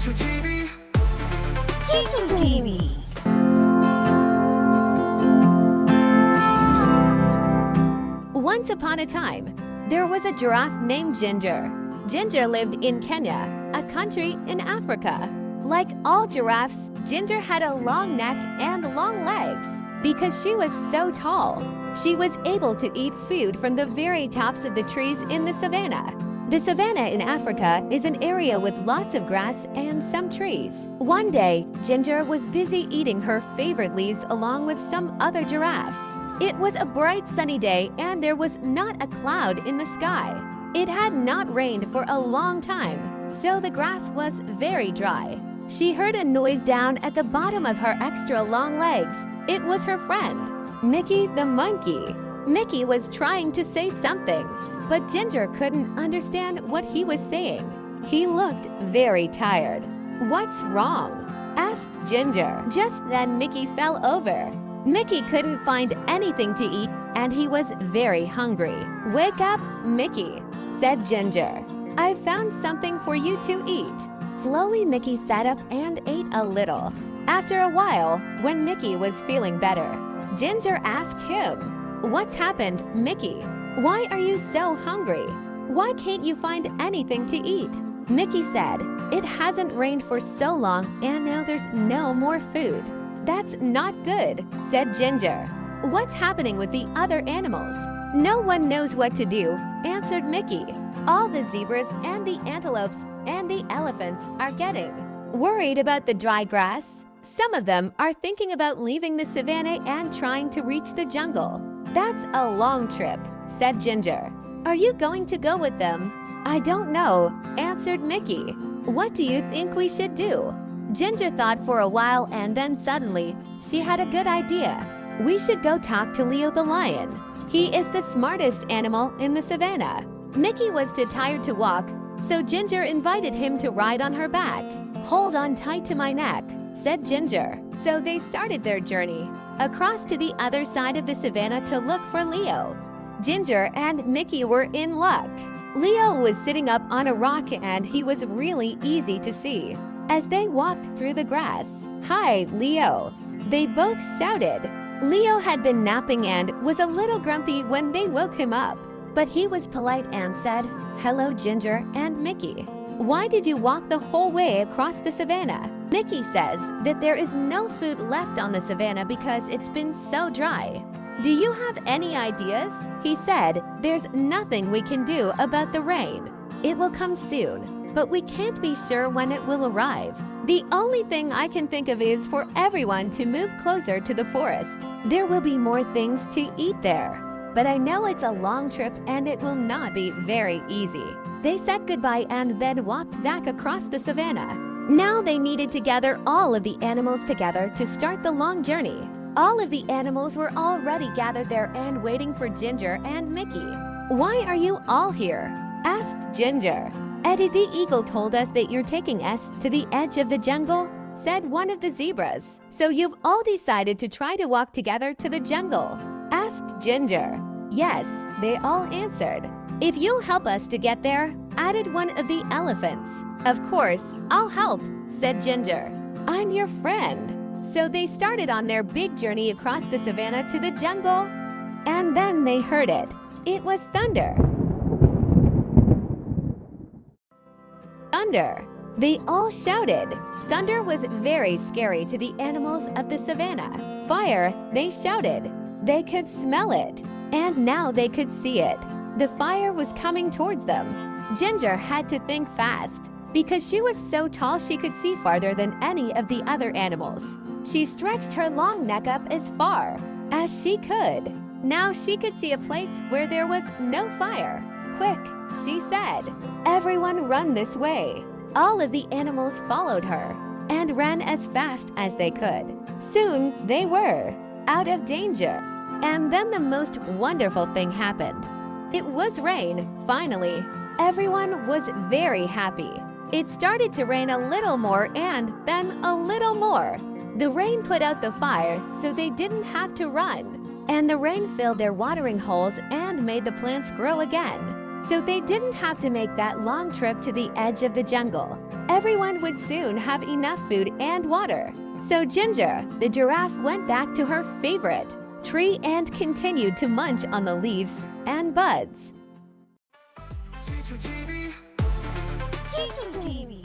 Chichoo TV. Chichoo TV. Once upon a time, there was a giraffe named Ginger. Ginger lived in Kenya, a country in Africa. Like all giraffes, Ginger had a long neck and long legs. Because she was so tall, she was able to eat food from the very tops of the trees in the savannah. The savannah in Africa is an area with lots of grass and some trees. One day, Ginger was busy eating her favorite leaves along with some other giraffes. It was a bright sunny day and there was not a cloud in the sky. It had not rained for a long time, so the grass was very dry. She heard a noise down at the bottom of her extra long legs. It was her friend, Mickey the monkey. Mickey was trying to say something, but Ginger couldn't understand what he was saying. He looked very tired. "What's wrong?" asked Ginger. Just then Mickey fell over. Mickey couldn't find anything to eat and he was very hungry. "Wake up, Mickey," said Ginger. "I found something for you to eat." Slowly Mickey sat up and ate a little. After a while, when Mickey was feeling better, Ginger asked him, "What's happened, Mickey? Why are you so hungry? Why can't you find anything to eat?" Mickey said, "It hasn't rained for so long and now there's no more food." "That's not good," said Ginger. "What's happening with the other animals?" "No one knows what to do," answered Mickey. "All the zebras and the antelopes and the elephants are getting worried about the dry grass. Some of them are thinking about leaving the savannah and trying to reach the jungle." "That's a long trip," said Ginger. "Are you going to go with them?" "I don't know," answered Mickey. "What do you think we should do?" Ginger thought for a while and then suddenly, she had a good idea. "We should go talk to Leo the lion. He is the smartest animal in the savannah." Mickey was too tired to walk, so Ginger invited him to ride on her back. "Hold on tight to my neck," said Ginger. So they started their journey across to the other side of the savannah to look for Leo. Ginger and Mickey were in luck. Leo was sitting up on a rock and he was really easy to see. As they walked through the grass, "Hi, Leo," they both shouted. Leo had been napping and was a little grumpy when they woke him up, but he was polite and said, "Hello, Ginger and Mickey. Why did you walk the whole way across the savannah?" Mickey says that there is no food left on the savannah because it's been so dry. "Do you have any ideas?" He said, "There's nothing we can do about the rain. It will come soon, but we can't be sure when it will arrive. The only thing I can think of is for everyone to move closer to the forest. There will be more things to eat there. But I know it's a long trip and it will not be very easy." They said goodbye and then walked back across the savannah. Now they needed to gather all of the animals together to start the long journey. All of the animals were already gathered there and waiting for Ginger and Mickey. "Why are you all here?" asked Ginger. "Eddie the eagle told us that you're taking us to the edge of the jungle," said one of the zebras. "So you've all decided to try to walk together to the jungle?" asked Ginger. "Yes," they all answered. "If you'll help us to get there," added one of the elephants. "Of course, I'll help," said Ginger. "I'm your friend." So they started on their big journey across the savannah to the jungle. And then they heard it. It was thunder. Thunder! They all shouted. Thunder was very scary to the animals of the savannah. Fire, they shouted. They could smell it. And now they could see it. The fire was coming towards them. Ginger had to think fast. Because she was so tall she could see farther than any of the other animals. She stretched her long neck up as far as she could. Now she could see a place where there was no fire. "Quick," she said. "Everyone run this way." All of the animals followed her and ran as fast as they could. Soon they were out of danger. And then the most wonderful thing happened. It was rain, finally. Everyone was very happy. It started to rain a little more and then a little more. The rain put out the fire so they didn't have to run. And the rain filled their watering holes and made the plants grow again. so they didn't have to make that long trip to the edge of the jungle. Everyone would soon have enough food and water. So Ginger, the giraffe, went back to her favorite tree and continued to munch on the leaves and buds. Chichoo TV.